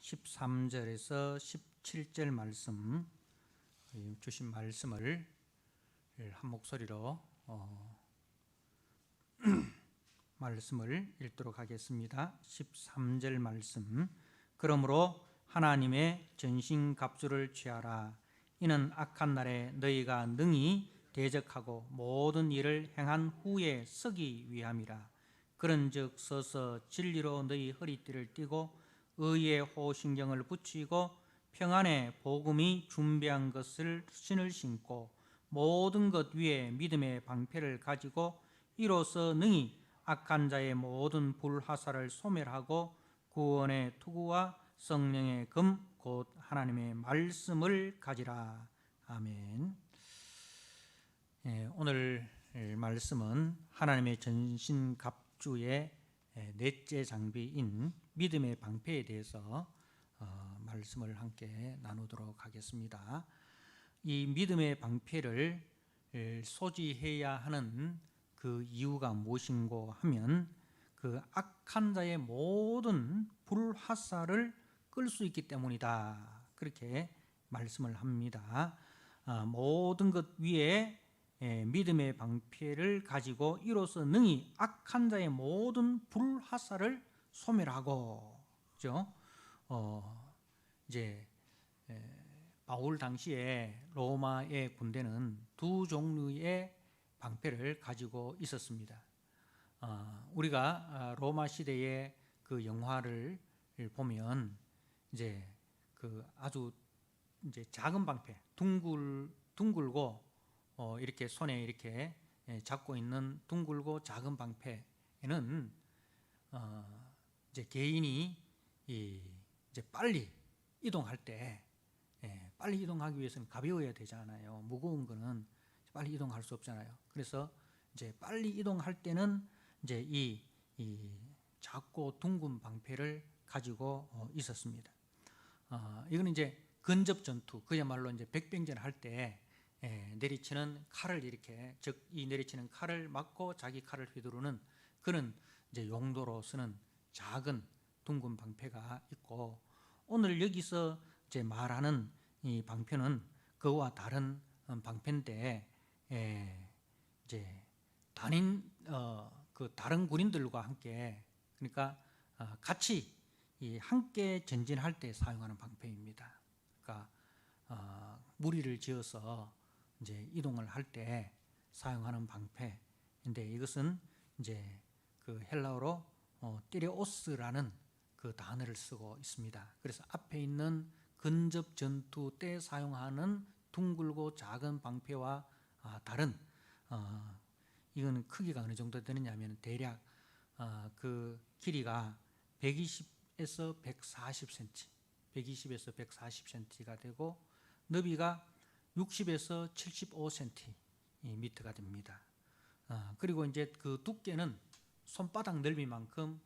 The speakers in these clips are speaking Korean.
13절에서 17절 말씀 주신 말씀을 한 목소리로 말씀을 읽도록 하겠습니다. 13절 말씀. 그러므로 하나님의 전신갑주를 취하라. 이는 악한 날에 너희가 능히 대적하고 모든 일을 행한 후에 서기 위함이라. 그런즉 서서 진리로 너희 허리띠를 띠고 의의 호신경을 붙이고 평안의 복음이 준비한 것을 신을 신고 모든 것 위에 믿음의 방패를 가지고 이로써 능히 악한 자의 모든 불화살을 소멸하고 구원의 투구와 성령의 금 곧 하나님의 말씀을 가지라. 아멘. 오늘 말씀은 하나님의 전신갑주의 넷째 장비인 믿음의 방패에 대해서 말씀을 함께 나누도록 하겠습니다. 이 믿음의 방패를 소지해야 하는 그 이유가 무엇인고 하면 그 악한 자의 모든 불화살을 끌 수 있기 때문이다. 그렇게 말씀을 합니다. 모든 것 위에 믿음의 방패를 가지고 이로써 능히 악한 자의 모든 불화살을 소멸하고, 그죠? 이제 바울 당시에 로마의 군대는 두 종류의 방패를 가지고 있었습니다. 우리가 로마 시대의 그 영화를 보면 이제 그 아주 이제 작은 방패, 둥글고 이렇게 손에 이렇게 잡고 있는 둥글고 작은 방패에는 이제 개인이 이제 빨리 이동할 때 빨리 이동하기 위해서는 가벼워야 되잖아요. 무거운 거는 빨리 이동할 수 없잖아요. 그래서 이제 빨리 이동할 때는 이제 이 작고 둥근 방패를 가지고 있었습니다. 이거는 이제 근접 전투, 그야말로 이제 백병전 할 때 내리치는 칼을 이렇게, 즉 이 내리치는 칼을 맞고 자기 칼을 휘두르는 그런 이제 용도로 쓰는 작은 둥근 방패가 있고, 오늘 여기서 이제 말하는 이 방패는 그와 다른 방패인데, 이제 그 다른 군인들과 함께, 그러니까 같이 함께 전진할 때 사용하는 방패입니다. 그러니까 무리를 지어서 이제 이동을 할 때 사용하는 방패인데, 이것은 이제 그 헬라어로 띠레오스라는 그 단어를 쓰고 있습니다. 그래서 앞에 있는 근접 전투 때 사용하는 둥글고 작은 방패와 다른, 이거는 크기가 어느 정도 되느냐면 대략 그 길이가 120에서 140cm, 120에서 140cm가 되고 너비가 60에서 75cm가 됩니다. 그리고 이제 그 두께는 손바닥 넓이만큼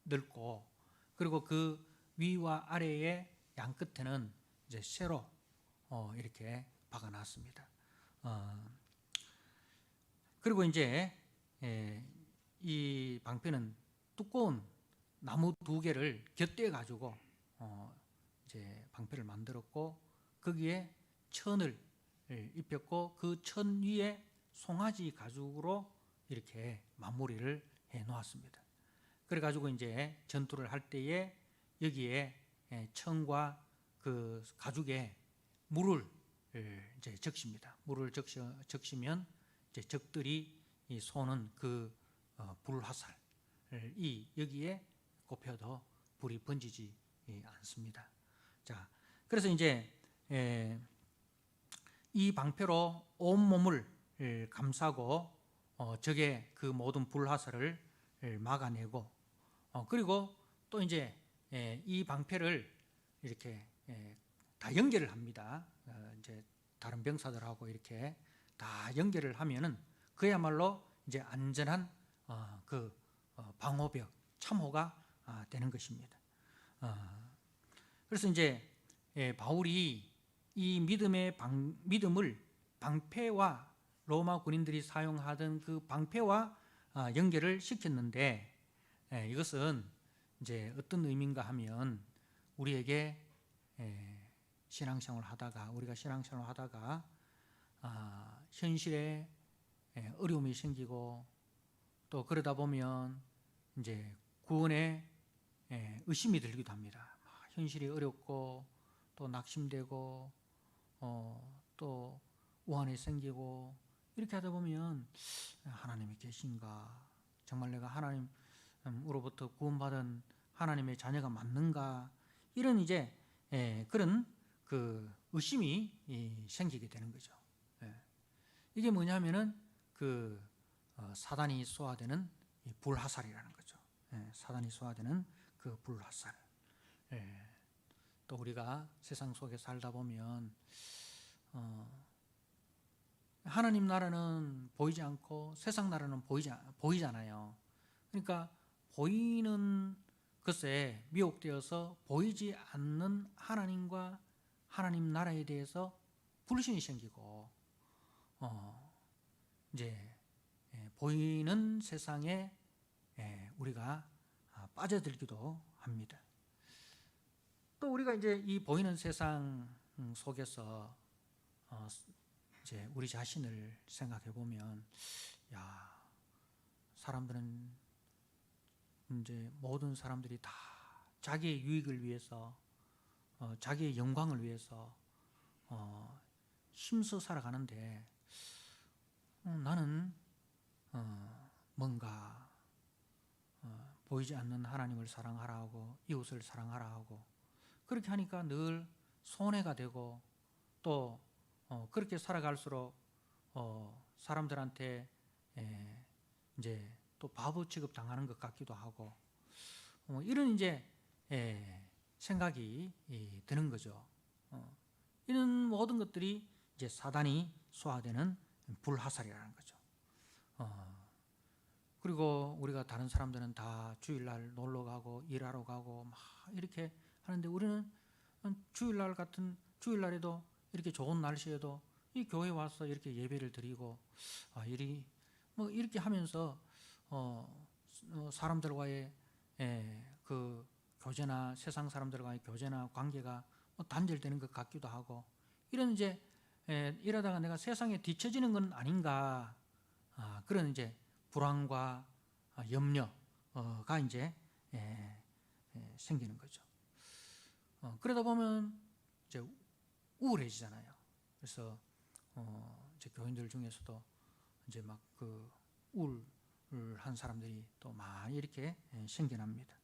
넓고, 그리고 그 위와 아래의 양 끝에는 이제 쇠로 이렇게 박아놨습니다. 그리고 이제 이 방패는 두꺼운 나무 두 개를 곁대어 가지고 이제 방패를 만들었고, 거기에 천을 입혔고 그 천 위에 송아지 가죽으로 이렇게 마무리를 해 놓았습니다. 그래 가지고 이제 전투를 할 때에 여기에 천과 그 가죽에 물을 이제 적십니다. 물을 적시면 이제 적들이 쏘는 그 불화살이 여기에 꼽혀도 불이 번지지 않습니다. 자, 그래서 이제 이 방패로 온 몸을 감싸고 적의 그 모든 불화살을 막아내고, 그리고 또 이제 이 방패를 이렇게 다 연결을 합니다. 이제 다른 병사들하고 이렇게 다 연결을 하면은 그야말로 이제 안전한 그 방호벽, 참호가 되는 것입니다. 그래서 이제 바울이 이 믿음을 방패와 로마 군인들이 사용하던 그 방패와 연결을 시켰는데, 이것은 이제 어떤 의미인가 하면 우리에게 신앙생활을 하다가 우리가 신앙생활을 하다가 현실에 어려움이 생기고 또 그러다 보면 이제 구원에 의심이 들기도 합니다. 현실이 어렵고 또 낙심되고 또 우환이 생기고 이렇게 하다 보면 하나님이 계신가? 정말 내가 하나님으로부터 구원받은 하나님의 자녀가 맞는가? 이런 이제 그런 그 의심이 생기게 되는 거죠. 이게 뭐냐면은 그 사단이 쏘아대는 불화살이라는 거죠. 사단이 쏘아대는 그 불화살. 또 우리가 세상 속에 살다 보면 하나님 나라는 보이지 않고 세상 나라는 보이잖아요. 그러니까 보이는 것에 미혹되어서 보이지 않는 하나님과 하나님 나라에 대해서 불신이 생기고 이제 보이는 세상에 우리가 빠져들기도 합니다. 또 우리가 이제 이 보이는 세상 속에서 이제 우리 자신을 생각해 보면, 사람들은 이제 모든 사람들이 다 자기의 유익을 위해서, 자기의 영광을 위해서 힘써 살아가는데 나는 뭔가 보이지 않는 하나님을 사랑하라 하고 이웃을 사랑하라 하고 그렇게 하니까 늘 손해가 되고 또 그렇게 살아갈수록 사람들한테 이제 또 바보 취급 당하는 것 같기도 하고 이런 이제 생각이 드는 거죠. 이런 모든 것들이 이제 사단이 쏘아대는 불화살이라는 거죠. 그리고 우리가 다른 사람들은 다 주일날 놀러 가고 일하러 가고 막 이렇게 하는데 우리는 주일날 같은 주일날에도 이렇게 좋은 날씨에도 이 교회 와서 이렇게 예배를 드리고 이렇게 하면서 사람들과의 그 교제나 세상 사람들과의 교제나 관계가 단절되는 것 같기도 하고 이런 이제 이러다가 내가 세상에 뒤처지는 건 아닌가 그런 이제 불안과 염려가 이제 생기는 거죠. 그러다 보면 이제 우울해지잖아요. 그래서 이제 교인들 중에서도 이제 막 그 우울한 사람들이 또 많이 이렇게 생겨납니다.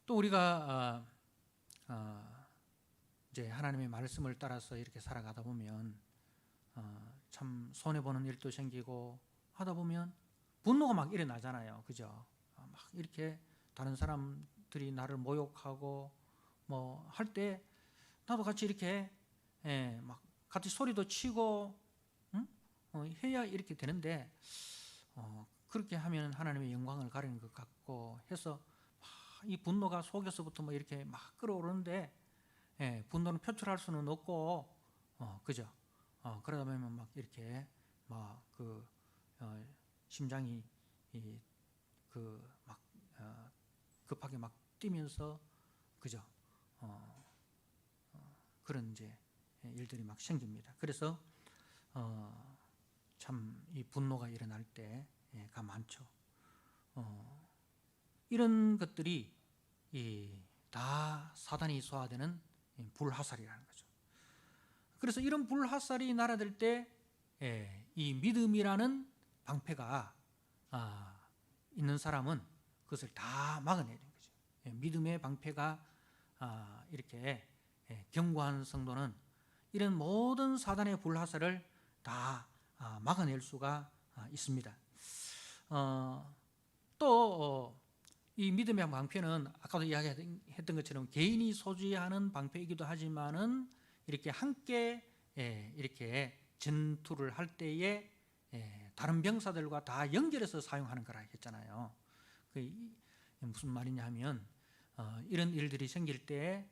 또 우리가 이제 하나님의 말씀을 따라서 이렇게 살아가다 보면 참 손해 보는 일도 생기고 하다 보면 분노가 막 일어나잖아요, 그죠? 막 이렇게 다른 사람들이 나를 모욕하고 뭐 할 때 나도 같이 이렇게 막 같이 소리도 치고 해야 이렇게 되는데 그렇게 하면 하나님의 영광을 가리는 것 같고 해서 이 분노가 속에서부터 뭐 이렇게 막 끌어오르는데 분노는 표출할 수는 없고 그죠? 그러다 보면 막 이렇게 막 그 심장이 그 막 급하게 막 뛰면서 그죠? 그런 이제 일들이 막 생깁니다. 그래서 참 이 분노가 일어날 때가 많죠. 이런 것들이 다 사단이 쏘아대는 불화살이라는 거죠. 그래서 이런 불화살이 날아들 때 이 믿음이라는 방패가 있는 사람은 그것을 다 막아내야 되는 거죠. 믿음의 방패가 이렇게 견고한 성도는 이런 모든 사단의 불화살을 다 막아낼 수가 있습니다. 또 이 믿음의 방패는 아까도 이야기했던 것처럼 개인이 소지하는 방패이기도 하지만은 이렇게 함께 이렇게 전투를 할 때에 다른 병사들과 다 연결해서 사용하는 거라 했잖아요. 무슨 말이냐 하면 이런 일들이 생길 때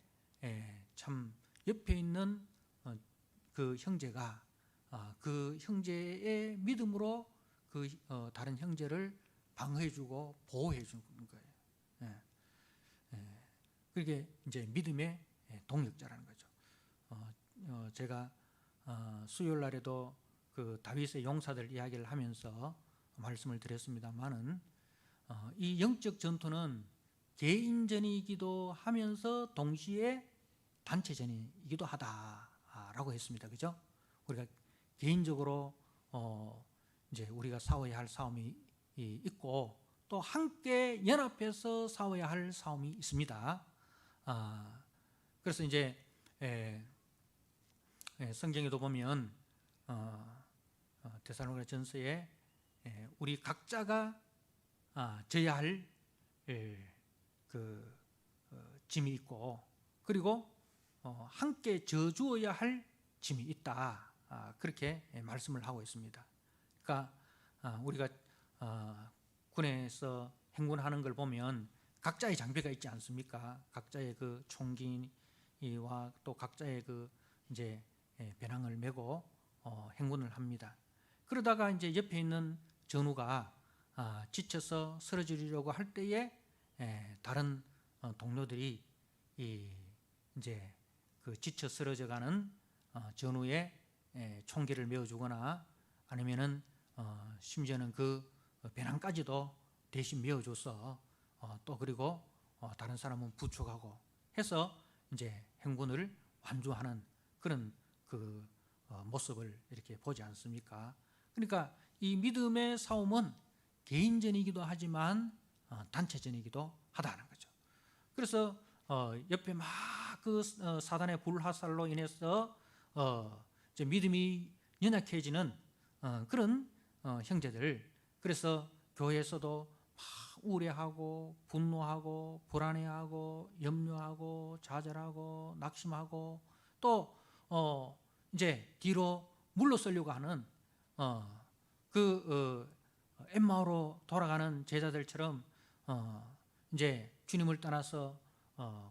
참 옆에 있는 그 형제가 그 형제의 믿음으로 그 다른 형제를 방어해주고 보호해주는 거예요. 예. 그게 이제 믿음의 동력자라는 거죠. 제가 수요일 날에도 그 다윗의 용사들 이야기를 하면서 말씀을 드렸습니다만은 이 영적 전투는 개인전이기도 하면서 동시에 단체전이기도 하다라고 했습니다. 그죠? 우리가 개인적으로 이제 우리가 싸워야 할 싸움이 있고 또 함께 연합해서 싸워야 할 싸움이 있습니다. 그래서 이제 성경에도 보면 데살로니가 전서에 우리 각자가 져야 할 그 짐이 있고 그리고 함께 져주어야 할 짐이 있다. 그렇게 말씀을 하고 있습니다. 그러니까 우리가 군에서 행군하는 걸 보면 각자의 장비가 있지 않습니까? 각자의 그 총기와 또 각자의 그 이제 배낭을 메고 행군을 합니다. 그러다가 이제 옆에 있는 전우가 지쳐서 쓰러지려고 할 때에 다른 동료들이 이제 그 지쳐 쓰러져가는 전우의 총기를 메어주거나 아니면은 심지어는 그 배낭까지도 대신 메어줘서 또 그리고 다른 사람은 부축하고 해서 이제 행군을 완주하는 그런 그 모습을 이렇게 보지 않습니까? 그러니까 이 믿음의 싸움은 개인전이기도 하지만 단체전이기도 하다는 거죠. 그래서 옆에 막 그 사단의 불화살로 인해서 이제 믿음이 연약해지는 그런 형제들, 그래서 교회에서도 막 우려하고 분노하고 불안해하고 염려하고 좌절하고 낙심하고 또 이제 뒤로 물러서려고 하는 엠마오로 돌아가는 제자들처럼 이제 주님을 떠나서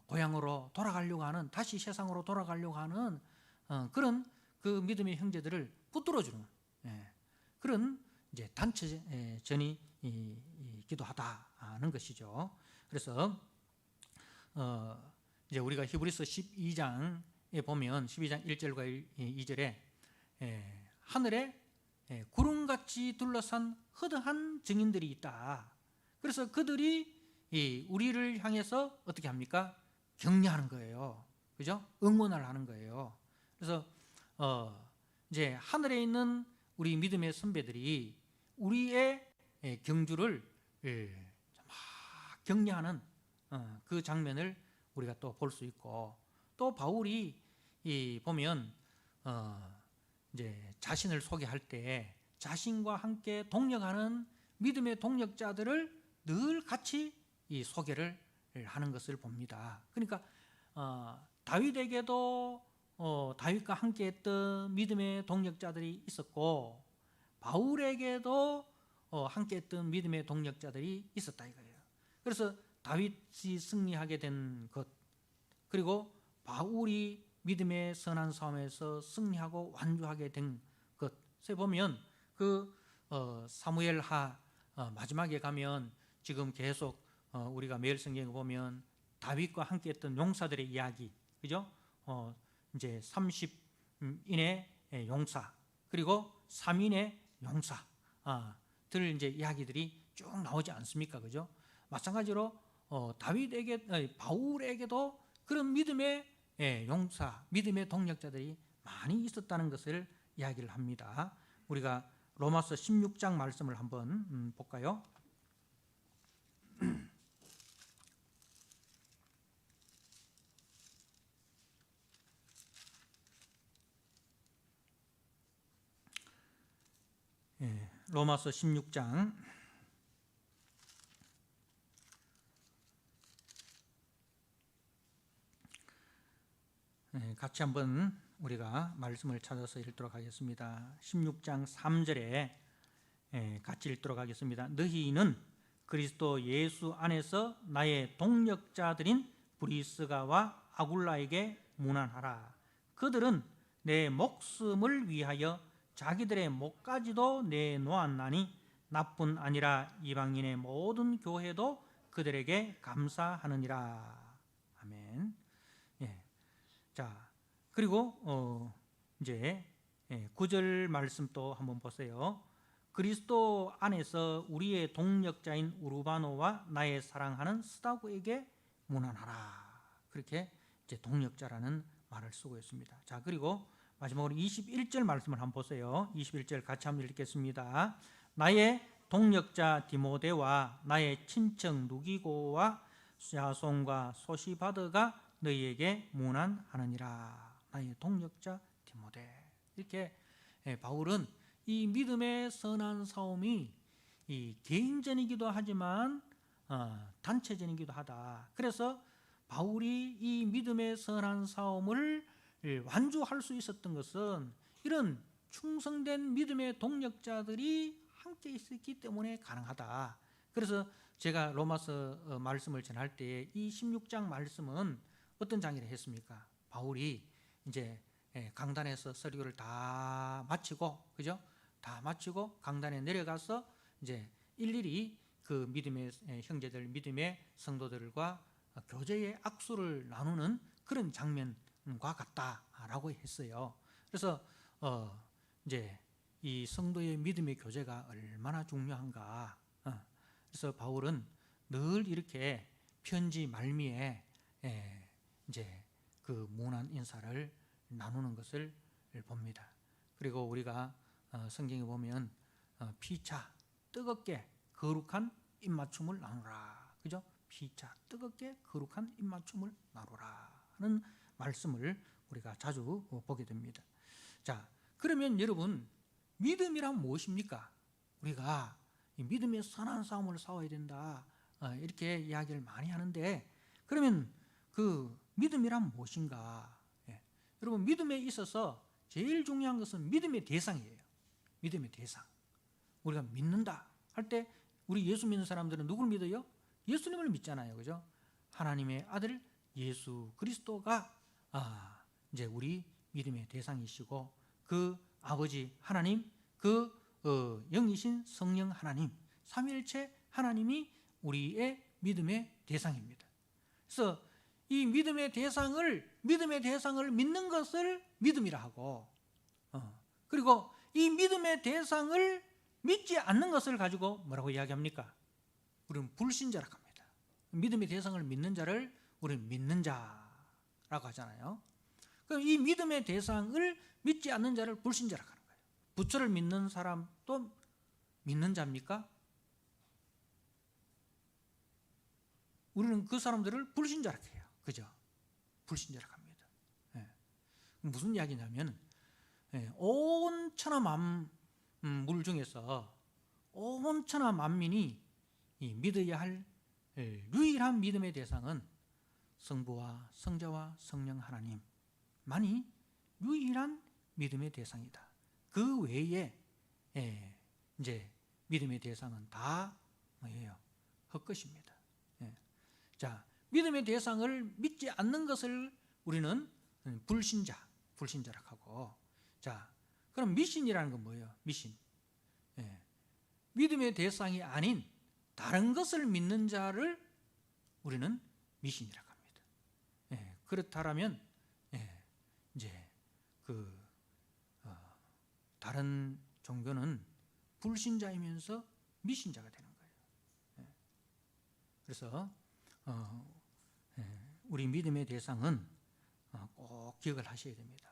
고향으로 돌아가려고 하는, 다시 세상으로 돌아가려고 하는 그런 그 믿음의 형제들을 붙들어주는 그런 이제 단체전이기도 하다는 것이죠. 그래서 이제 우리가 히브리서 12장에 보면 12장 1절과 2절에 하늘에 구름같이 둘러싼 허다한 증인들이 있다. 그래서 그들이 우리를 향해서 어떻게 합니까? 격려하는 거예요. 그죠? 응원을 하는 거예요. 그래서 이제 하늘에 있는 우리 믿음의 선배들이 우리의 경주를 막 격려하는 그 장면을 우리가 또 볼 수 있고, 또 바울이 보면 이제 자신을 소개할 때 자신과 함께 동력하는 믿음의 동력자들을 늘 같이 이 소개를 하는 것을 봅니다. 그러니까 다윗에게도 다윗과 함께했던 믿음의 동력자들이 있었고, 바울에게도 함께했던 믿음의 동력자들이 있었다 이거예요. 그래서 다윗이 승리하게 된 것, 그리고 바울이 믿음의 선한 싸움에서 승리하고 완주하게 된 것에 보면 그 사무엘하 마지막에 가면 지금 계속 우리가 매일 성경에 보면 다윗과 함께했던 용사들의 이야기, 그죠? 이제 30인의 용사 그리고 3인의 용사들 이제 이야기들이 쭉 나오지 않습니까, 그죠? 마찬가지로 바울에게도 그런 믿음의 용사, 믿음의 동력자들이 많이 있었다는 것을 이야기를 합니다. 우리가 로마서 16장 말씀을 한번 볼까요? 로마서 16장 같이 한번 우리가 말씀을 찾아서 읽도록 하겠습니다. 16장 3절에 같이 읽도록 하겠습니다. 너희는 그리스도 예수 안에서 나의 동력자들인 브리스가와 아굴라에게 문안하라. 그들은 내 목숨을 위하여 자기들의 목까지도 내놓았나니 나뿐 아니라 이방인의 모든 교회도 그들에게 감사하느니라. 아멘. 예. 자, 그리고 이제 9절 말씀 또 한번 보세요. 그리스도 안에서 우리의 동력자인 우르바노와 나의 사랑하는 스다고에게 문안하라. 그렇게 이제 동력자라는 말을 쓰고 있습니다. 자, 그리고 마지막으로 21절 말씀을 한번 보세요. 21절 같이 한번 읽겠습니다. 나의 동력자 디모데와 나의 친척 누기고와 야손과 소시바드가 너희에게 문안하느니라. 나의 동력자 디모데. 이렇게 바울은 이 믿음의 선한 싸움이 이 개인전이기도 하지만 단체전이기도 하다. 그래서 바울이 이 믿음의 선한 싸움을 완주할 수 있었던 것은 이런 충성된 믿음의 동력자들이 함께 있었기 때문에 가능하다. 그래서 제가 로마서 말씀을 전할 때 이 16장 말씀은 어떤 장이라 했습니까? 바울이 이제 강단에서 설교를 다 마치고, 그죠? 다 마치고 강단에 내려가서 이제 일일이 그 믿음의 형제들, 믿음의 성도들과 교제의 악수를 나누는 그런 장면과 같다라고 했어요. 그래서 이제 이 성도의 믿음의 교제가 얼마나 중요한가. 그래서 바울은 늘 이렇게 편지 말미에 이제 그 문안 인사를 나누는 것을 봅니다. 그리고 우리가 성경에 보면 피차 뜨겁게 거룩한 입맞춤을 나누라. 그죠? 피차 뜨겁게 거룩한 입맞춤을 나누라 하는 말씀을 우리가 자주 보게 됩니다. 자, 그러면 여러분, 믿음이란 무엇입니까? 우리가 이 믿음의 선한 싸움을 싸워야 된다, 이렇게 이야기를 많이 하는데, 그러면 그 믿음이란 무엇인가? 여러분, 믿음에 있어서 제일 중요한 것은 믿음의 대상이에요. 믿음의 대상. 우리가 믿는다 할 때 우리 예수 믿는 사람들은 누굴 믿어요? 예수님을 믿잖아요. 그죠? 하나님의 아들 예수 그리스도가 이제 우리 믿음의 대상이시고, 그 아버지 하나님, 그 영이신 성령 하나님, 삼위일체 하나님이 우리의 믿음의 대상입니다. 그래서 이 믿음의 대상을 믿는 것을 믿음이라 하고, 그리고 이 믿음의 대상을 믿지 않는 것을 가지고 뭐라고 이야기합니까? 우리는 불신자라고 합니다. 믿음의 대상을 믿는 자를 우리는 믿는 자라고 하잖아요. 그럼 이 믿음의 대상을 믿지 않는 자를 불신자라고 하는 거예요. 부처를 믿는 사람도 믿는 자입니까? 우리는 그 사람들을 불신자라고 해요. 그죠? 불신자라고 합니다. 무슨 이야기냐면, 온 천하 만물 중에서 온 천하 만민이 믿어야 할 유일한 믿음의 대상은 성부와 성자와 성령 하나님만이 유일한 믿음의 대상이다. 그 외에 이제 믿음의 대상은 다 뭐예요? 헛것입니다. 자, 믿음의 대상을 믿지 않는 것을 우리는 불신자라고 하고, 자, 그럼 미신이라는 건 뭐예요? 미신. 믿음의 대상이 아닌 다른 것을 믿는 자를 우리는 미신이라고 합니다. 그렇다면 이제 그 다른 종교는 불신자이면서 미신자가 되는 거예요. 그래서 우리 믿음의 대상은 꼭 기억을 하셔야 됩니다.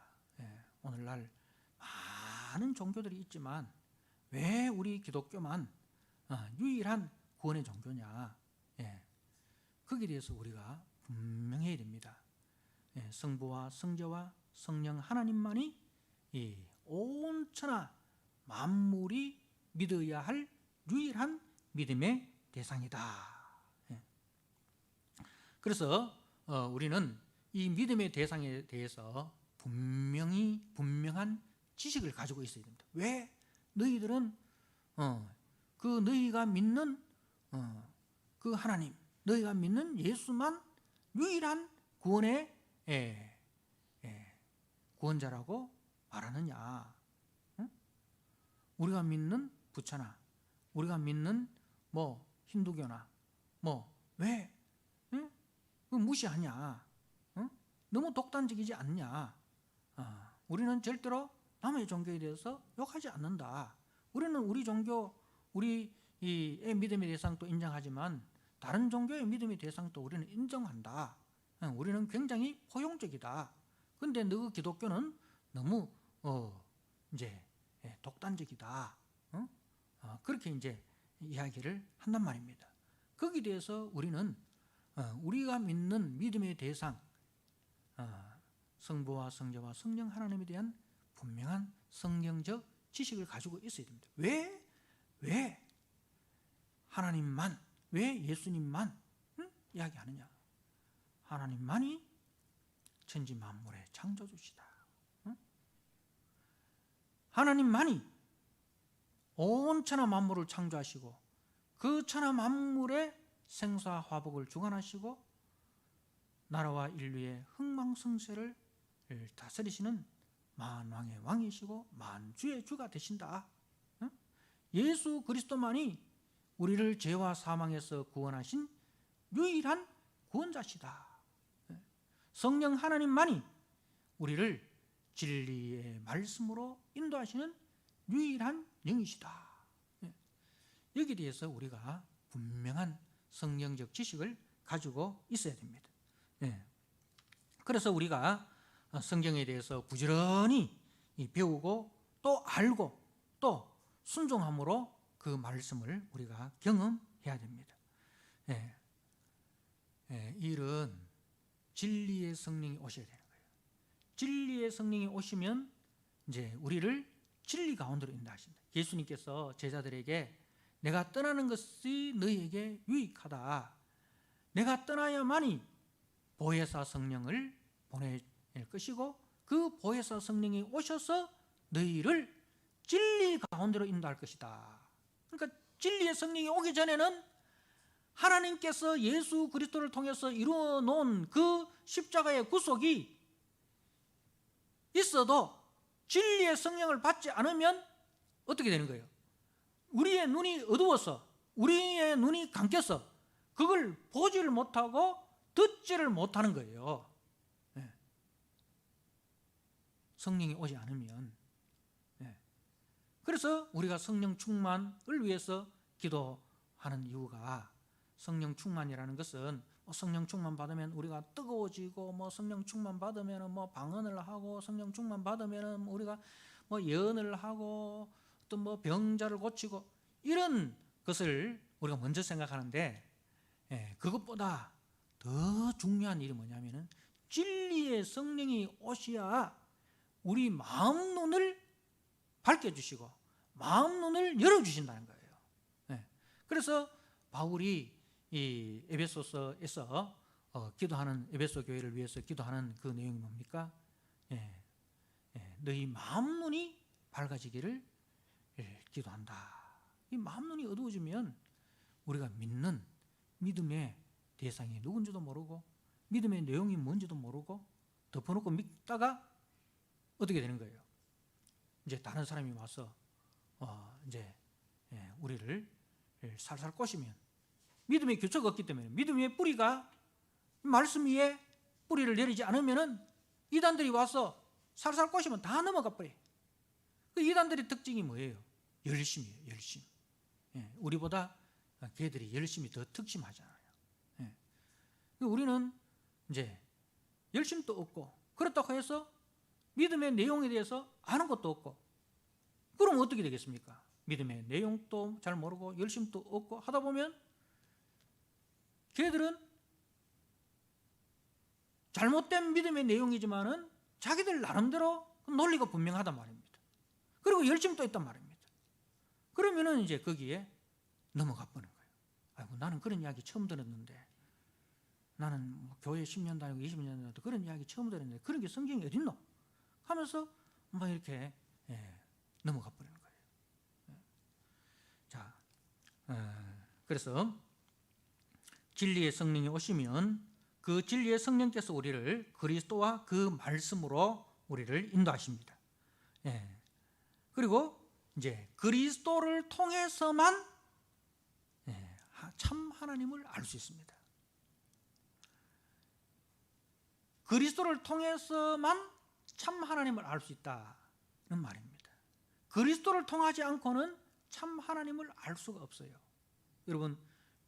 오늘날 많은 종교들이 있지만 왜 우리 기독교만 유일한 구원의 종교냐? 거기에 대해서 우리가 분명해야 됩니다. 성부와 성자와 성령 하나님만이 이 온 천하 만물이 믿어야 할 유일한 믿음의 대상이다. 그래서 우리는 이 믿음의 대상에 대해서 분명한 지식을 가지고 있어야 됩니다. 왜? 너희들은 그 너희가 믿는 그 하나님, 너희가 믿는 예수만 유일한 구원의 구원자라고 말하느냐? 우리가 믿는 부처나 우리가 믿는 뭐 힌두교나 뭐 왜 무시하냐? 너무 독단적이지 않냐? 우리는 절대로 남의 종교에 대해서 욕하지 않는다. 우리는 우리 종교, 우리의 믿음의 대상도 인정하지만 다른 종교의 믿음의 대상도 우리는 인정한다. 우리는 굉장히 포용적이다. 근데 너 기독교는 너무 이제 독단적이다. 그렇게 이제 이야기를 한단 말입니다. 거기에 대해서 우리는 우리가 믿는 믿음의 대상, 성부와 성자와 성령 하나님에 대한 분명한 성경적 지식을 가지고 있어야 됩니다. 왜 하나님만, 왜 예수님만 이야기하느냐? 하나님만이 천지 만물의 창조주시다. 하나님만이 온 천하 만물을 창조하시고 그 천하 만물의 생사 화복을 주관하시고 나라와 인류의 흥망성쇠를 다스리시는 만왕의 왕이시고 만주의 주가 되신다. 예수 그리스도만이 우리를 죄와 사망에서 구원하신 유일한 구원자시다. 성령 하나님만이 우리를 진리의 말씀으로 인도하시는 유일한 영이시다. 여기에 대해서 우리가 분명한 성경적 지식을 가지고 있어야 됩니다. 그래서 우리가 성경에 대해서 부지런히 배우고 또 알고 또 순종함으로 그 말씀을 우리가 경험해야 됩니다. 이 일은 진리의 성령이 오셔야 되는 거예요. 진리의 성령이 오시면 이제 우리를 진리 가운데로 인도하신다. 예수님께서 제자들에게 내가 떠나는 것이 너희에게 유익하다. 내가 떠나야만이 보혜사 성령을 보낼 것이고 그 보혜사 성령이 오셔서 너희를 진리 가운데로 인도할 것이다. 그러니까 진리의 성령이 오기 전에는 하나님께서 예수 그리스도를 통해서 이루어 놓은 그 십자가의 구속이 있어도 진리의 성령을 받지 않으면 어떻게 되는 거예요? 우리의 눈이 어두워서 우리의 눈이 감겨서 그걸 보지를 못하고 듣지를 못하는 거예요. 성령이 오지 않으면. 그래서 우리가 성령 충만을 위해서 기도하는 이유가 성령 충만이라는 것은 성령 충만 받으면 우리가 뜨거워지고 뭐 성령 충만 받으면 뭐 방언을 하고 성령 충만 받으면 우리가 뭐 예언을 하고 또 뭐 병자를 고치고 이런 것을 우리가 먼저 생각하는데 그것보다 더 중요한 일이 뭐냐면은 진리의 성령이 오셔야 우리 마음 눈을 밝혀주시고 마음 눈을 열어주신다는 거예요. 그래서 바울이 이 에베소서에서 기도하는 에베소 교회를 위해서 기도하는 그 내용이 뭡니까? 너희 마음 눈이 밝아지기를 기도한다. 이 마음 눈이 어두워지면 우리가 믿는 믿음의 대상이 누군지도 모르고 믿음의 내용이 뭔지도 모르고 덮어놓고 믿다가 어떻게 되는 거예요? 이제 다른 사람이 와서 이제 우리를 살살 꼬시면 믿음의 교초가 없기 때문에 믿음의 뿌리가 말씀 위에 뿌리를 내리지 않으면은 이단들이 와서 살살 꼬시면 다 넘어가 버려요. 그 이단들의 특징이 뭐예요? 열심이에요. 열심. 우리보다 걔들이 열심이 더 특심하잖아요. 우리는 이제 열심도 없고 그렇다고 해서 믿음의 내용에 대해서 아는 것도 없고 그럼 어떻게 되겠습니까? 믿음의 내용도 잘 모르고 열심도 없고 하다 보면 걔들은 잘못된 믿음의 내용이지만은 자기들 나름대로 논리가 분명하단 말입니다. 그리고 열심도 있단 말입니다. 그러면은 이제 거기에 넘어가 버는 거예요. 아이고 나는 그런 이야기 처음 들었는데 나는 뭐 교회 10년 다니고 20년 다니고 그런 이야기 처음 들었는데 그런 게 성경에 어딨노? 하면서 막 이렇게 넘어가 버리는 거예요. 자, 그래서 진리의 성령이 오시면 그 진리의 성령께서 우리를 그리스도와 그 말씀으로 우리를 인도하십니다. 그리고 이제 그리스도를 통해서만 참 하나님을 알 수 있습니다. 그리스도를 통해서만 참 하나님을 알 수 있다는 말입니다. 그리스도를 통하지 않고는 참 하나님을 알 수가 없어요. 여러분,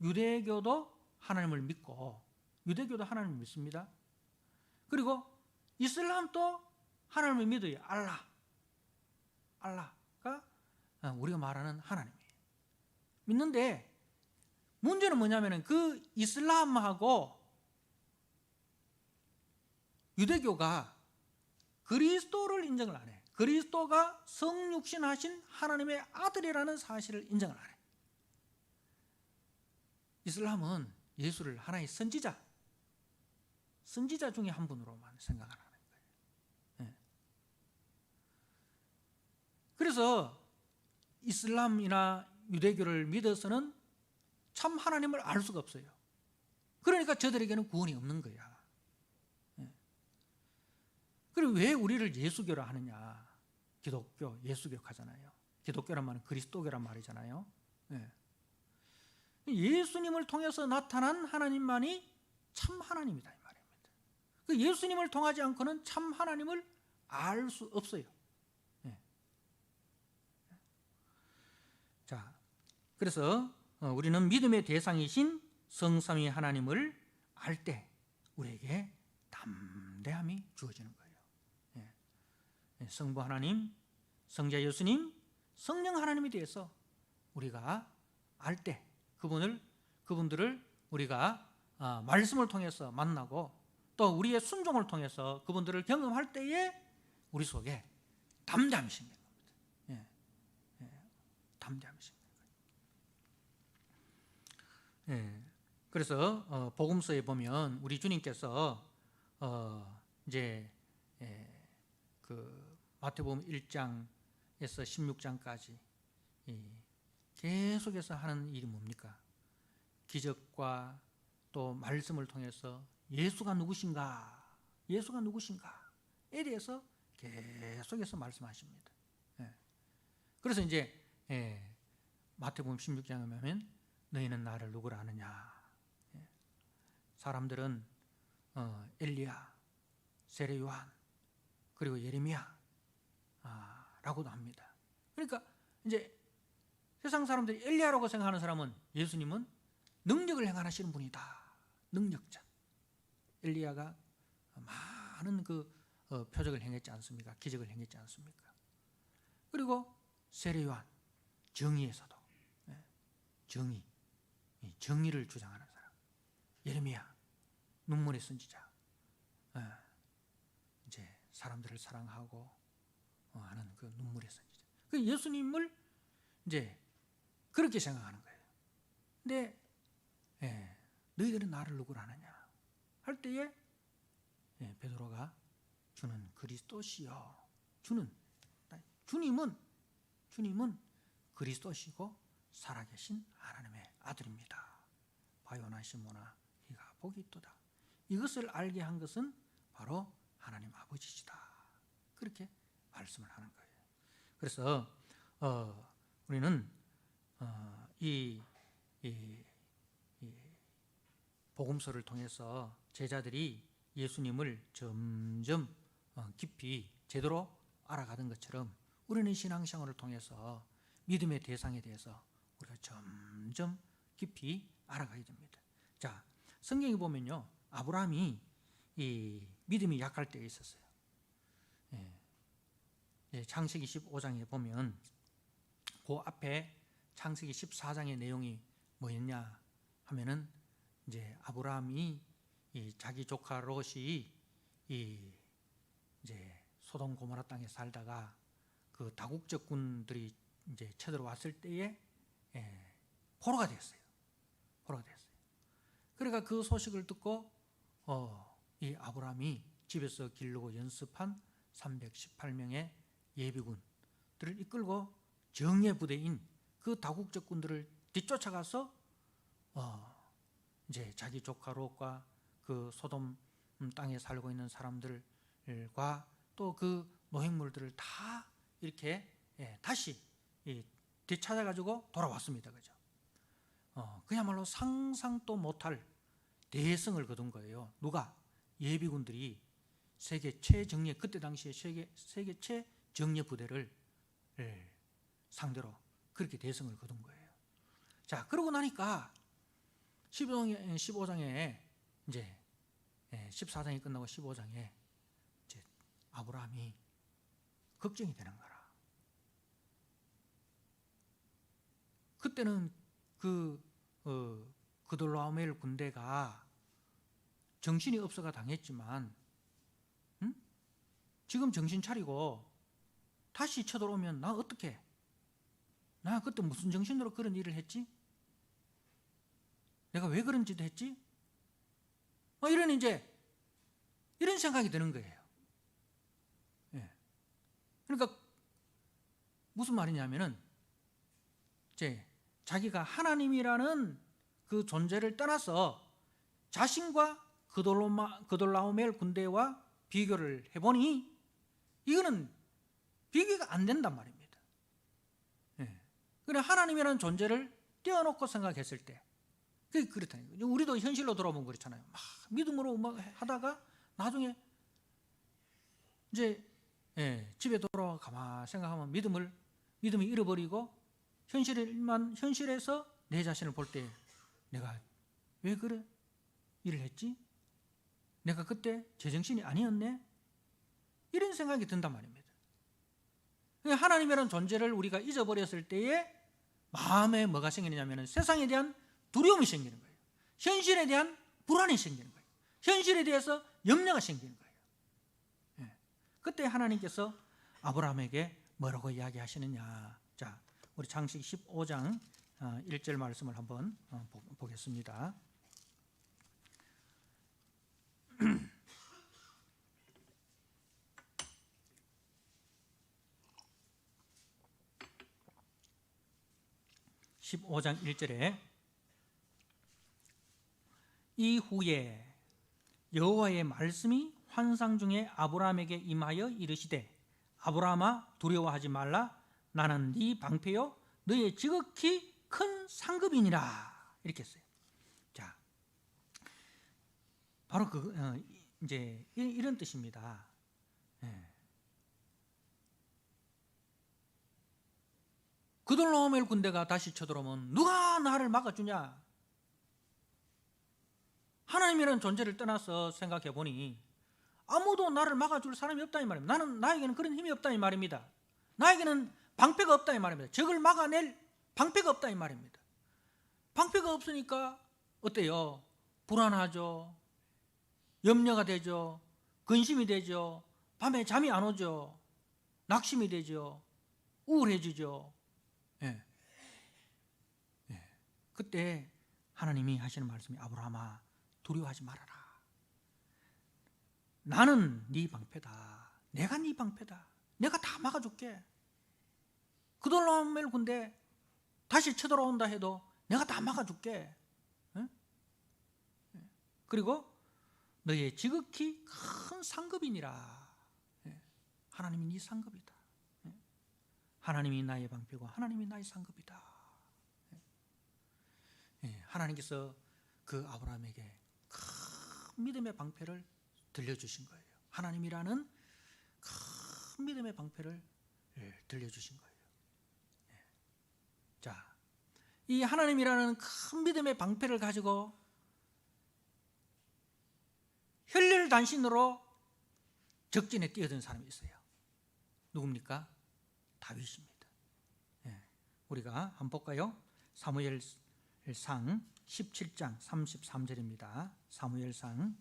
유대교도 하나님을 믿고, 유대교도 하나님을 믿습니다. 그리고 이슬람도 하나님을 믿어요. 알라가 우리가 말하는 하나님이에요. 믿는데 문제는 뭐냐면 그 이슬람하고 유대교가 그리스도를 인정을 안 해. 그리스도가 성육신하신 하나님의 아들이라는 사실을 인정을 안 해. 이슬람은 예수를 하나의 선지자 중에 한 분으로만 생각을 하는 거예요. 그래서 이슬람이나 유대교를 믿어서는 참 하나님을 알 수가 없어요. 그러니까 저들에게는 구원이 없는 거야. 그리고 왜 우리를 예수교라 하느냐? 기독교, 예수교 하잖아요. 기독교란 말은 그리스도교란 말이잖아요. 예수님을 통해서 나타난 하나님만이 참 하나님이다 이 말입니다. 그 예수님을 통하지 않고는 참 하나님을 알 수 없어요. 자, 그래서 우리는 믿음의 대상이신 성삼위 하나님을 알 때 우리에게 담대함이 주어지는 거예요. 성부 하나님, 성자 예수님, 성령 하나님에 대해서 우리가 알 때 그분들을 우리가 말씀을 통해서 만나고 또 우리의 순종을 통해서 그분들을 경험할 때에 우리 속에 담대함이 생기는 겁니다. 담대함이 생기는 거예요. 그래서 복음서에 보면 우리 주님께서 이제 그 마태복음 1장에서 16장까지 계속해서 하는 일이 뭡니까? 기적과 또 말씀을 통해서 예수가 누구신가에 대해서 계속해서 말씀하십니다. 그래서 이제 마태복음 16장에 보면 너희는 나를 누구라 하느냐? 사람들은 엘리야, 세례 요한, 그리고 예레미야 라고도 합니다. 그러니까 이제 세상 사람들이 엘리야라고 생각하는 사람은 예수님은 능력을 행하시는 분이다. 능력자. 엘리야가 많은 그 표적을 행했지 않습니까? 기적을 행했지 않습니까? 그리고 세례 요한, 정의에서도 정의를 주장하는 사람. 예레미야, 눈물의 선지자. 이제 사람들을 사랑하고 하는 그 눈물의 선지자. 그 예수님을 이제 그렇게 생각하는 거예요. 근데 너희들은 나를 누구라 하느냐 할 때에 베드로가 주는 그리스도시요. 주님은 그리스도시고 살아계신 하나님의 아들입니다. 바요나 시모나 이가 복이 있도다. 이것을 알게 한 것은 바로 하나님 아버지시다. 그렇게 말씀을 하는 거예요. 그래서 우리는 이 복음서를 통해서 제자들이 예수님을 점점 깊이 제대로 알아가던 것처럼 우리는 신앙생활을 통해서 믿음의 대상에 대해서 우리가 점점 깊이 알아가야 됩니다. 자, 성경에 보면요, 아브라함이 이 믿음이 약할 때에 있었어요. 창세기 15장에 보면 그 앞에 창세기 14장의 내용이 뭐였냐 하면은 이제 아브라함이 자기 조카 롯이 이제 소돔 고모라 땅에 살다가 그 다국적군들이 이제 쳐들어왔을 때에 포로가 됐어요. 그러니까 그 소식을 듣고 이 아브라함이 집에서 기르고 연습한 318명의 예비군들을 이끌고 정예 부대인 그 다국적군들을 뒤쫓아가서 이제 자기 조카 롯과 그 소돔 땅에 살고 있는 사람들과 또 그 노획물들을 다 이렇게 다시 되찾아가지고 돌아왔습니다. 그죠? 그야말로 상상도 못할 대성을 거둔 거예요. 누가? 예비군들이 세계 최정예, 그때 당시에 세계 최정예 부대를 상대로 그렇게 대성을 거둔 거예요. 자, 그러고 나니까 15장에 이제 14장이 끝나고 15장에 이제 아브라함이 걱정이 되는 거라. 그때는 그돌라오멜 군대가 정신이 없어가 당했지만, 지금 정신 차리고 다시 쳐들어오면 나 어떡해? 나 그때 무슨 정신으로 그런 일을 했지? 내가 왜 그런 짓을 했지? 이런 생각이 드는 거예요. 예. 그러니까 무슨 말이냐면은 자기가 하나님이라는 그 존재를 떠나서 자신과 그돌라오멜 군대와 비교를 해보니 이거는 비교가 안 된단 말입니다. 그래, 하나님이라는 존재를 떼어놓고 생각했을 때 그게 그렇다는 거예요. 우리도 현실로 돌아보면 그렇잖아요. 막 믿음으로 막 하다가 나중에 이제 집에 돌아와 가만 생각하면 믿음이 잃어버리고 현실에서 내 자신을 볼 때 내가 왜 그래 일을 했지? 내가 그때 제정신이 아니었네? 이런 생각이 든단 말입니다. 하나님이라는 존재를 우리가 잊어버렸을 때에 마음에 뭐가 생기냐면 세상에 대한 두려움이 생기는 거예요. 현실에 대한 불안이 생기는 거예요. 현실에 대해서 염려가 생기는 거예요. 그때 하나님께서 아브라함에게 뭐라고 이야기하시느냐. 자, 우리 창세기 15장 1절 말씀을 한번 보겠습니다. (15장 1절에) 이후에 여호와의 말씀이 환상 중에 아브라함에게 임하여 이르시되 아브라함아 두려워하지 말라. 나는 네 방패요 너의 지극히 큰 상급이니라. 이렇게 했어요. 자, 바로 이제 이런 뜻입니다. 그돌라오멜 군대가 다시 쳐들어오면 누가 나를 막아주냐? 하나님이라는 존재를 떠나서 생각해 보니 아무도 나를 막아줄 사람이 없다 이 말입니다. 나에게는 그런 힘이 없다 이 말입니다. 나에게는 방패가 없다 이 말입니다. 적을 막아낼 방패가 없다 이 말입니다. 방패가 없으니까 어때요? 불안하죠. 염려가 되죠. 근심이 되죠. 밤에 잠이 안 오죠. 낙심이 되죠. 우울해지죠. 그때 하나님이 하시는 말씀이 아브라함아 두려워하지 말아라. 나는 네 방패다. 내가 네 방패다. 내가 다 막아줄게. 그돌라오멜 군대 다시 쳐들어온다 해도 내가 다 막아줄게. 그리고 너의 지극히 큰 상급이니라. 하나님이 네 상급이다. 하나님이 나의 방패고 하나님이 나의 상급이다. 하나님께서 그 아브라함에게 큰 믿음의 방패를 들려주신 거예요. 하나님이라는 큰 믿음의 방패를 들려주신 거예요. 자, 이 하나님이라는 큰 믿음의 방패를 가지고 혈혈단신으로 적진에 뛰어든 사람이 있어요. 누굽니까? 다윗입니다. 우리가 한번 볼까요? 사무엘상 17장 33절입니다. 사무엘상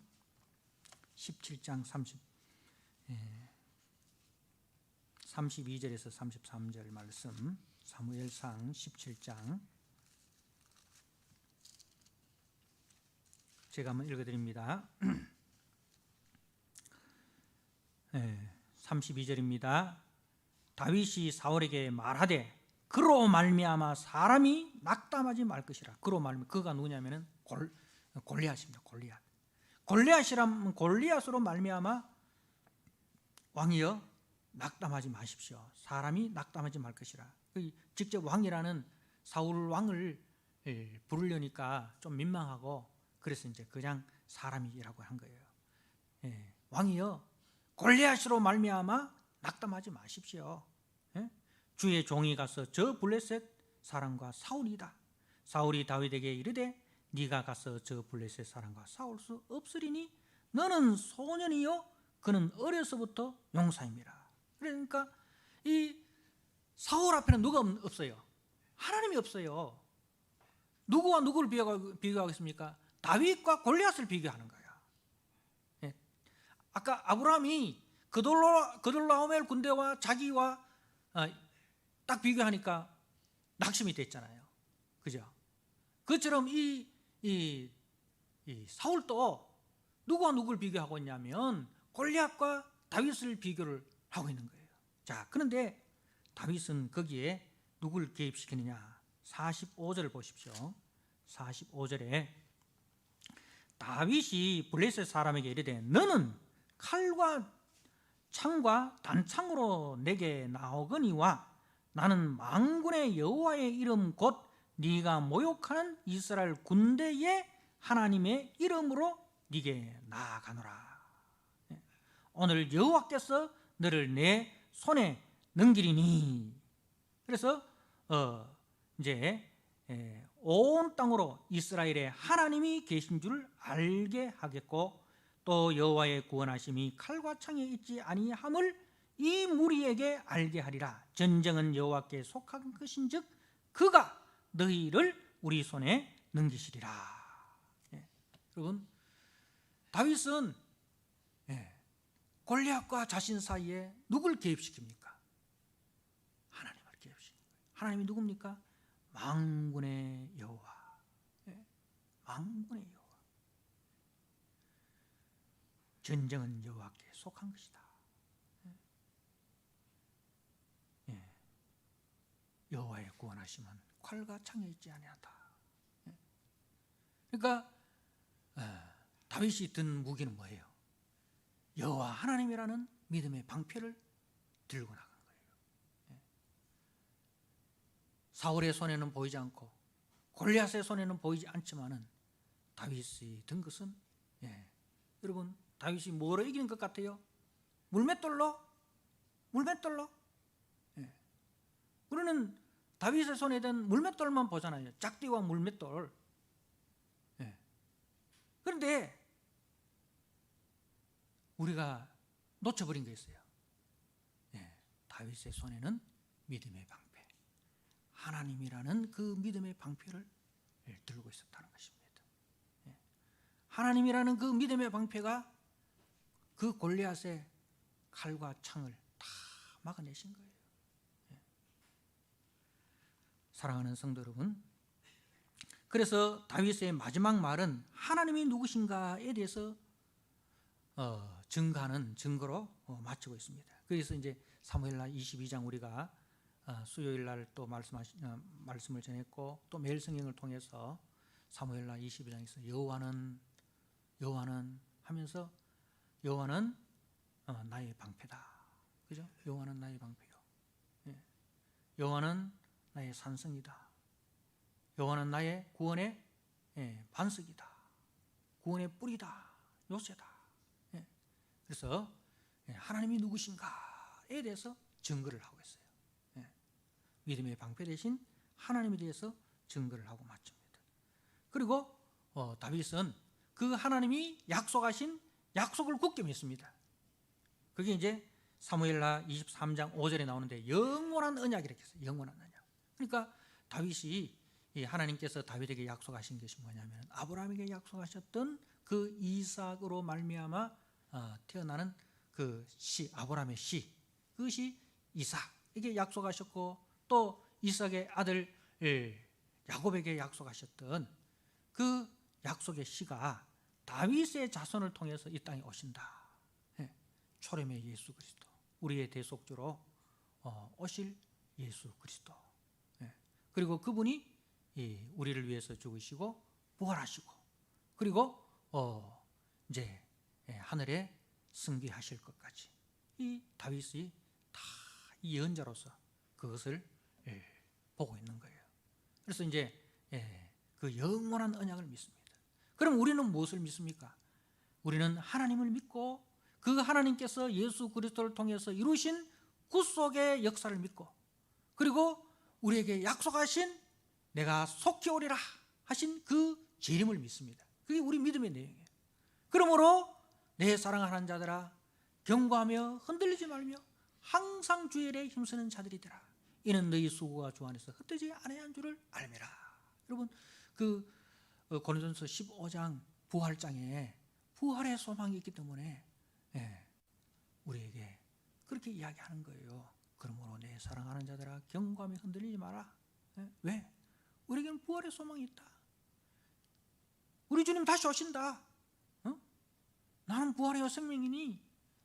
17장 32절에서 33절 말씀. 사무엘상 17장 제가 한번 읽어드립니다. 32절입니다. 다윗이 사울에게 말하되 그로 말미암아 사람이 낙담하지 말 것이라. 그로 말미암아, 그가 누구냐면은 골리앗입니다. 골리앗으로 말미암아 왕이여 낙담하지 마십시오. 사람이 낙담하지 말 것이라. 직접 왕이라는 사울 왕을 부르려니까 좀 민망하고 그래서 이제 그냥 사람이라고 한 거예요. 왕이여 골리앗으로 말미암아 낙담하지 마십시오. 주의 종이 가서 저 블레셋 사람과 싸우리이다. 사울이 다윗에게 이르되 네가 가서 저 블레셋 사람과 싸울 수 없으리니 너는 소년이요 그는 어려서부터 용사입니다. 그러니까 이 사울 앞에는 누가 없어요? 하나님이 없어요. 누구와 누구를 비교하겠습니까? 다윗과 골리앗을 비교하는 거야. 아까 아브라함이 그돌라오멜 군대와 자기와 딱 비교하니까 낙심이 됐잖아요. 그죠? 그처럼 이 사울도 누구와 누구를 비교하고 있냐면 골리앗과 다윗을 비교를 하고 있는 거예요. 자, 그런데 다윗은 거기에 누구를 개입시키느냐? 45절을 보십시오. 45절에 다윗이 블레셋 사람에게 이르되 너는 칼과 창과 단창으로 내게 나오거니와 나는 만군의 여호와의 이름 곧 네가 모욕하는 이스라엘 군대의 하나님의 이름으로 네게 나아가노라. 오늘 여호와께서 너를 내 손에 넘기리니. 그래서 이제 온 땅으로 이스라엘의 하나님이 계신 줄 알게 하겠고 또 여호와의 구원하심이 칼과 창에 있지 아니함을 이 무리에게 알게 하리라. 전쟁은 여호와께 속한 것인즉 그가 너희를 우리 손에 넘기시리라. 여러분, 다윗은 골리앗과 자신 사이에 누굴 개입시킵니까? 하나님을 개입시킵니다. 하나님이 누굽니까? 만군의 여호와. 만군의 여호와. 전쟁은 여호와께 속한 것이다. 여호와의 구원하심은 칼과 창에 있지 아니하다. 그러니까 다윗이 든 무기는 뭐예요? 여호와 하나님이라는 믿음의 방패를 들고 나간 거예요. 사울의 손에는 보이지 않고 골리앗의 손에는 보이지 않지만은 다윗이 든 것은 여러분, 다윗이 뭐로 이기는 것 같아요? 물맷돌로? 우리는 다윗의 손에 든 물맷돌만 보잖아요. 짝띠와 물맷돌. 그런데 우리가 놓쳐버린 게 있어요. 다윗의 손에는 믿음의 방패, 하나님이라는 그 믿음의 방패를 들고 있었다는 것입니다. 하나님이라는 그 믿음의 방패가 그 골리앗의 칼과 창을 다 막아내신 거예요. 사랑하는 성도 여러분, 그래서 다윗의 마지막 말은 하나님이 누구신가에 대해서 증거하는 증거로 마치고 있습니다. 그래서 이제 사무엘하 22장 우리가 수요일 날 또 말씀을 전했고 또 매일 성경을 통해서 사무엘하 22장에서 여호와는 하면서 여호와는 나의 방패다. 그죠? 여호와는 나의 방패요. 여호와는 나의 산성이다. 여호와는 나의 구원의 반석이다. 구원의 뿌리다. 요새다. 그래서 하나님이 누구신가에 대해서 증거를 하고 있어요. 믿음의 방패 대신 하나님에 대해서 증거를 하고 마칩니다. 그리고 다윗은 그 하나님이 약속하신 약속을 굳게 믿습니다. 그게 이제 사무엘하 23장 5절에 나오는데 영원한 언약이라고 했어요. 영원한 언약. 그러니까 다윗이 하나님께서 다윗에게 약속하신 것이 뭐냐면 아브라함에게 약속하셨던 그 이삭으로 말미암아 태어나는 그 씨, 아브라함의 씨, 그것이 이삭에게 약속하셨고 또 이삭의 아들 야곱에게 약속하셨던 그 약속의 씨가 다윗의 자손을 통해서 이 땅에 오신다. 초림의 예수 그리스도, 우리의 대속주로 오실 예수 그리스도. 그리고 그분이 우리를 위해서 죽으시고 부활하시고 그리고 이제 하늘에 승귀하실 것까지 이 다윗이 다 예언자로서 그것을 보고 있는 거예요. 그래서 이제 그 영원한 언약을 믿습니다. 그럼 우리는 무엇을 믿습니까? 우리는 하나님을 믿고 그 하나님께서 예수 그리스도를 통해서 이루신 구속의 역사를 믿고, 그리고 우리에게 약속하신 내가 속히 오리라 하신 그 재림을 믿습니다. 그게 우리 믿음의 내용이에요. 그러므로 내 사랑하는 자들아 경고하며 흔들리지 말며 항상 주의 일에 힘쓰는 자들이 되라. 이는 너희 수고가 주 안에서 헛되지 아니한 줄을 알미라. 여러분, 그 고린도전서 15장 부활장에 부활의 소망이 있기 때문에 우리에게 그렇게 이야기하는 거예요. 그러므로 내 사랑하는 자들아 경고하며 흔들리지 마라. 왜? 우리에게는 부활의 소망이 있다. 우리 주님 다시 오신다. 나는 부활의 생명이니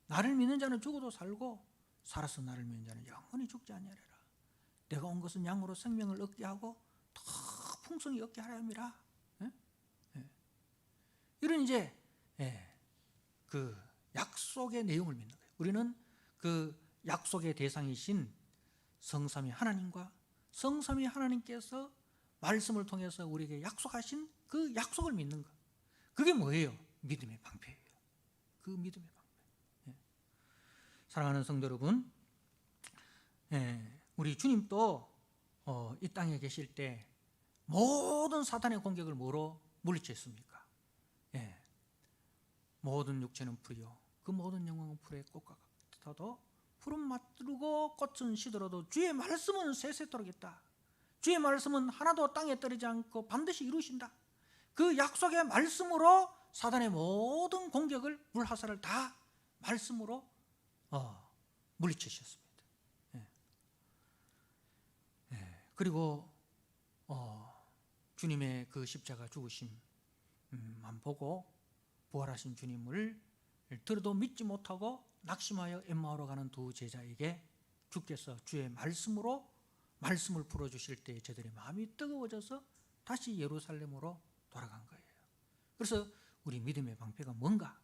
나를 믿는 자는 죽어도 살고 살아서 나를 믿는 자는 영원히 죽지 아니하리라. 내가 온 것은 양으로 생명을 얻게 하고 더 풍성히 얻게 하려 함이라. 이런 이제 그 약속의 내용을 믿는 거예요. 우리는 그 약속의 대상이신 성삼위 하나님과 성삼위 하나님께서 말씀을 통해서 우리에게 약속하신 그 약속을 믿는 것. 그게 뭐예요? 믿음의 방패예요. 그 믿음의 방패. 사랑하는 성도 여러분, 우리 주님도 이 땅에 계실 때 모든 사탄의 공격을 뭐로 물리쳤습니까? 모든 육체는 풀이요 그 모든 영광은 풀의 꽃과 같아도 푸른 맛들고 꽃은 시들어도 주의 말씀은 세세토록 있다. 주의 말씀은 하나도 땅에 떨어지지 않고 반드시 이루신다. 그 약속의 말씀으로 사단의 모든 공격을 불화살을 다 말씀으로 물리치셨습니다. 그리고 주님의 그 십자가 죽으심만 보고 부활하신 주님을 들어도 믿지 못하고 낙심하여 엠마오로 가는 두 제자에게 주께서 주의 말씀으로 말씀을 풀어주실 때 저들의 마음이 뜨거워져서 다시 예루살렘으로 돌아간 거예요. 그래서 우리 믿음의 방패가 뭔가?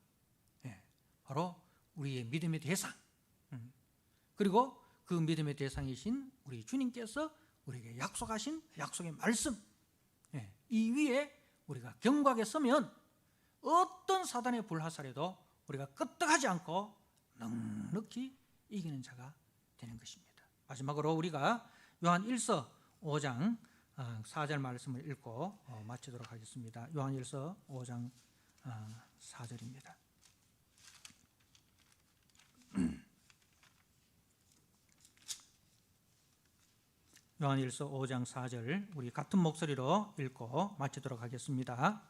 바로 우리의 믿음의 대상, 그리고 그 믿음의 대상이신 우리 주님께서 우리에게 약속하신 약속의 말씀, 이 위에 우리가 견고하게 서면 어떤 사단의 불화살에도 우리가 끄떡하지 않고 넉넉히 이기는 자가 되는 것입니다. 마지막으로 우리가 요한 1서 5장 4절 말씀을 읽고 마치도록 하겠습니다. 요한 1서 5장 4절입니다. 요한 1서 5장 4절 우리 같은 목소리로 읽고 마치도록 하겠습니다.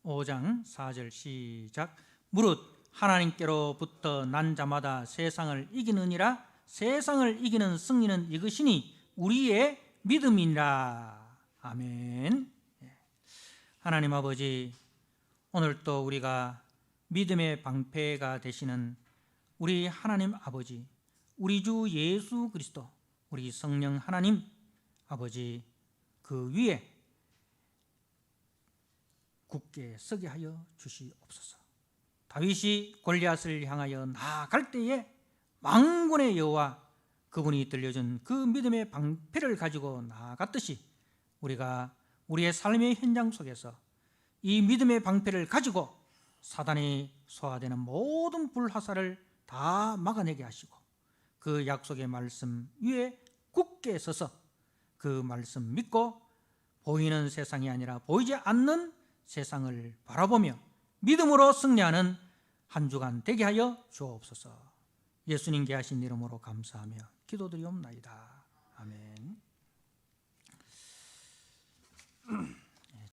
5장 4절 시작. 무릇 하나님께로부터 난 자마다 세상을 이기느니라. 세상을 이기는 승리는 이것이니 우리의 믿음이니라. 아멘. 하나님 아버지, 오늘 또 우리가 믿음의 방패가 되시는 우리 하나님 아버지, 우리 주 예수 그리스도, 우리 성령 하나님 아버지, 그 위에 굳게 서게 하여 주시옵소서. 다윗이 골리앗을 향하여 나아갈 때에 만군의 여호와 그분이 들려준 그 믿음의 방패를 가지고 나아갔듯이 우리가 우리의 삶의 현장 속에서 이 믿음의 방패를 가지고 사단이 소화되는 모든 불화살을 다 막아내게 하시고 그 약속의 말씀 위에 굳게 서서 그 말씀 믿고 보이는 세상이 아니라 보이지 않는 세상을 바라보며 믿음으로 승리하는 한 주간 되게 하여 주옵소서. 예수님께 하신 이름으로 감사하며 기도드리옵나이다. 아멘.